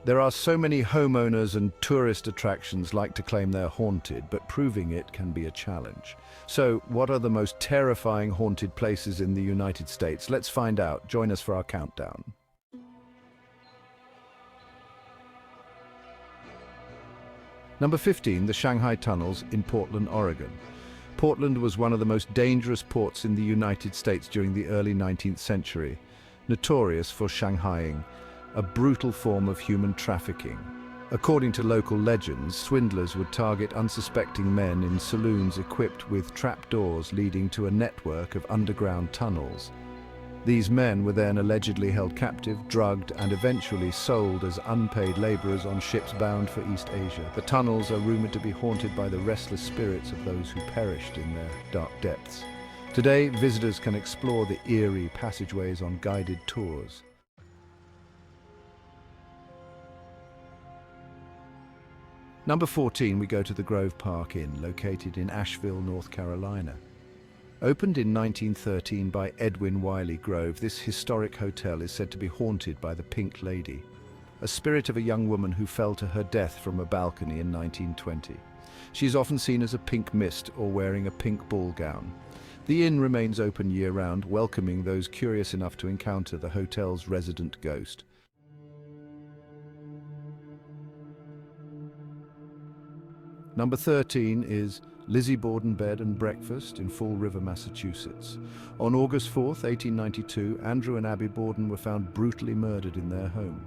There are so many homeowners and tourist attractions like to claim they're haunted, but proving it can be a challenge. So, what are the most terrifying haunted places in the United States? Let's find out. Join us for our countdown. Number 15, the Shanghai Tunnels in Portland, Oregon. Portland was one of the most dangerous ports in the United States during the early 19th century, notorious for Shanghaiing, a brutal form of human trafficking. According to local legends, swindlers would target unsuspecting men in saloons equipped with trapdoors leading to a network of underground tunnels. These men were then allegedly held captive, drugged, and eventually sold as unpaid laborers on ships bound for East Asia. The tunnels are rumored to be haunted by the restless spirits of those who perished in their dark depths. Today, visitors can explore the eerie passageways on guided tours. Number 14, we go to the Grove Park Inn, located in Asheville, North Carolina. Opened in 1913 by Edwin Wiley Grove, this historic hotel is said to be haunted by the Pink Lady, a spirit of a young woman who fell to her death from a balcony in 1920. She is often seen as a pink mist or wearing a pink ball gown. The inn remains open year-round, welcoming those curious enough to encounter the hotel's resident ghost. Number 13 is Lizzie Borden Bed and Breakfast in Fall River, Massachusetts. On August 4, 1892, Andrew and Abby Borden were found brutally murdered in their home.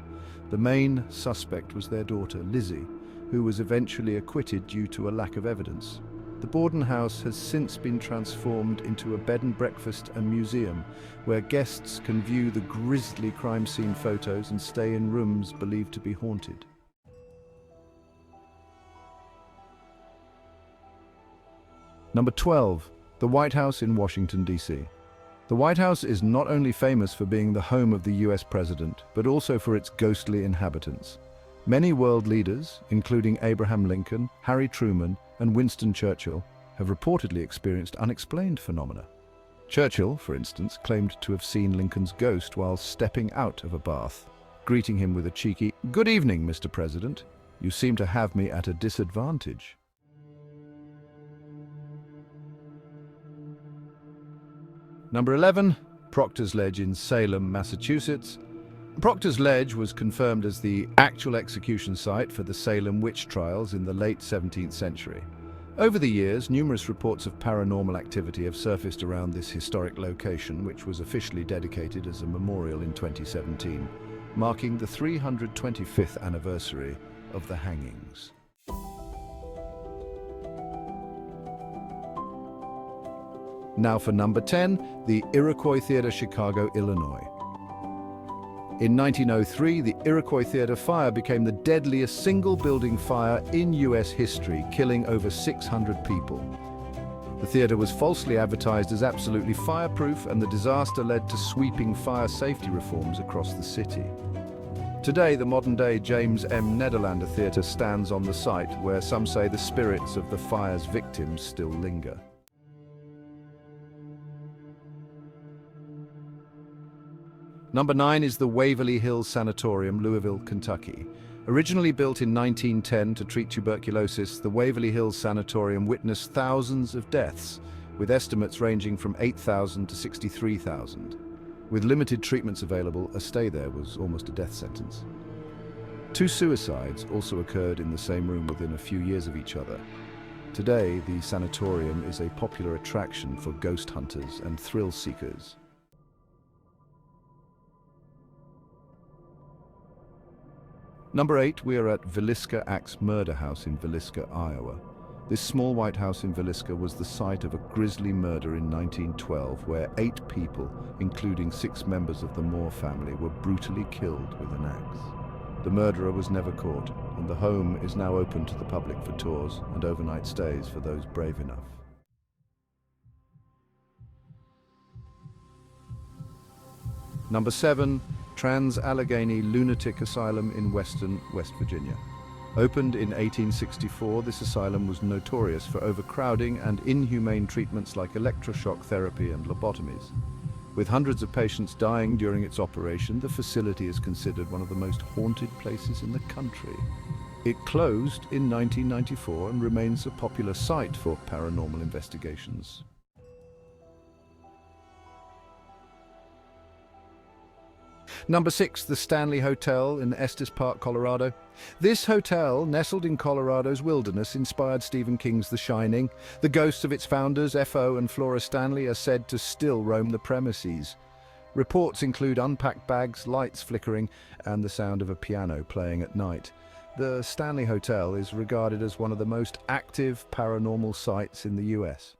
The main suspect was their daughter, Lizzie, who was eventually acquitted due to a lack of evidence. The Borden house has since been transformed into a bed and breakfast and museum, where guests can view the grisly crime scene photos and stay in rooms believed to be haunted. Number 12, the White House in Washington, D.C. The White House is not only famous for being the home of the U.S. president, but also for its ghostly inhabitants. Many world leaders, including Abraham Lincoln, Harry Truman, and Winston Churchill, have reportedly experienced unexplained phenomena. Churchill, for instance, claimed to have seen Lincoln's ghost while stepping out of a bath, greeting him with a cheeky, "Good evening, Mr. President. You seem to have me at a disadvantage." Number 11, Proctor's Ledge in Salem, Massachusetts. Proctor's Ledge was confirmed as the actual execution site for the Salem witch trials in the late 17th century. Over the years, numerous reports of paranormal activity have surfaced around this historic location, which was officially dedicated as a memorial in 2017, marking the 325th anniversary of the hangings. Now for number 10, the Iroquois Theater, Chicago, Illinois. In 1903, the Iroquois Theater fire became the deadliest single-building fire in U.S. history, killing over 600 people. The theater was falsely advertised as absolutely fireproof, and the disaster led to sweeping fire safety reforms across the city. Today, the modern-day James M. Nederlander Theater stands on the site, where some say the spirits of the fire's victims still linger. Number 9 is the Waverly Hills Sanatorium, Louisville, Kentucky. Originally built in 1910 to treat tuberculosis, the Waverly Hills Sanatorium witnessed thousands of deaths, with estimates ranging from 8,000 to 63,000. With limited treatments available, a stay there was almost a death sentence. 2 suicides also occurred in the same room within a few years of each other. Today, the sanatorium is a popular attraction for ghost hunters and thrill seekers. Number 8, we are at Villisca Axe Murder House in Villisca, Iowa. This small white house in Villisca was the site of a grisly murder in 1912, where 8 people, including 6 members of the Moore family, were brutally killed with an axe. The murderer was never caught, and the home is now open to the public for tours and overnight stays for those brave enough. Number 7, Trans-Allegheny Lunatic Asylum in Western West Virginia. Opened in 1864, this asylum was notorious for overcrowding and inhumane treatments like electroshock therapy and lobotomies. With hundreds of patients dying during its operation, the facility is considered one of the most haunted places in the country. It closed in 1994 and remains a popular site for paranormal investigations. Number 6, the Stanley Hotel in Estes Park, Colorado. This hotel, nestled in Colorado's wilderness, inspired Stephen King's The Shining. The ghosts of its founders, F.O. and Flora Stanley, are said to still roam the premises. Reports include unpacked bags, lights flickering, and the sound of a piano playing at night. The Stanley Hotel is regarded as one of the most active paranormal sites in the US.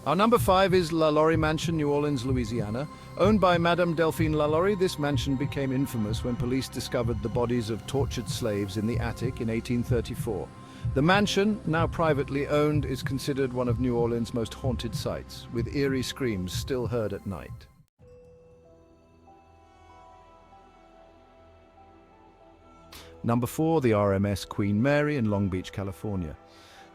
Our number 5 is LaLaurie Mansion, New Orleans, Louisiana. Owned by Madame Delphine LaLaurie, this mansion became infamous when police discovered the bodies of tortured slaves in the attic in 1834. The mansion, now privately owned, is considered one of New Orleans' most haunted sites, with eerie screams still heard at night. Number 4, the RMS Queen Mary in Long Beach, California.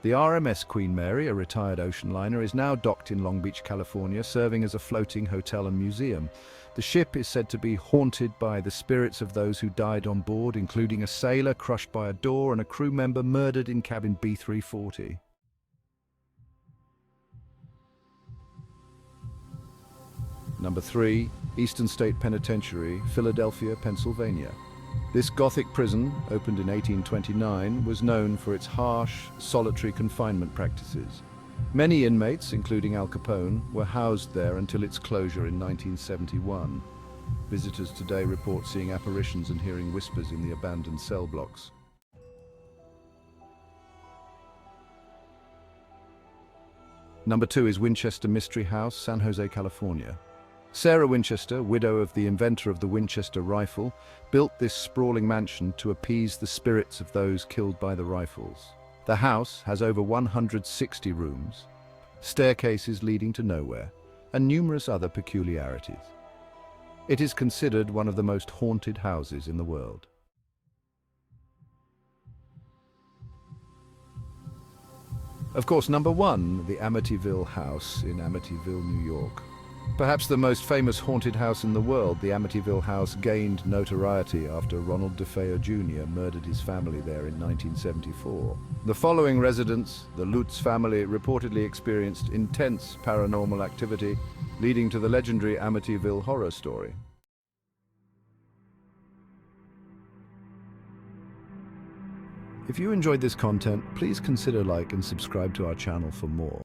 The RMS Queen Mary, a retired ocean liner, is now docked in Long Beach, California, serving as a floating hotel and museum. The ship is said to be haunted by the spirits of those who died on board, including a sailor crushed by a door and a crew member murdered in cabin B340. Number 3, Eastern State Penitentiary, Philadelphia, Pennsylvania. This Gothic prison, opened in 1829, was known for its harsh, solitary confinement practices. Many inmates, including Al Capone, were housed there until its closure in 1971. Visitors today report seeing apparitions and hearing whispers in the abandoned cell blocks. Number 2 is Winchester Mystery House, San Jose, California. Sarah Winchester, widow of the inventor of the Winchester rifle, built this sprawling mansion to appease the spirits of those killed by the rifles. The house has over 160 rooms, staircases leading to nowhere, and numerous other peculiarities. It is considered one of the most haunted houses in the world. Of course, number 1, the Amityville house in Amityville, New York. Perhaps the most famous haunted house in the world, the Amityville house gained notoriety after Ronald DeFeo Jr. murdered his family there in 1974. The following residents, the Lutz family, reportedly experienced intense paranormal activity, leading to the legendary Amityville horror story. If you enjoyed this content, please consider like and subscribe to our channel for more.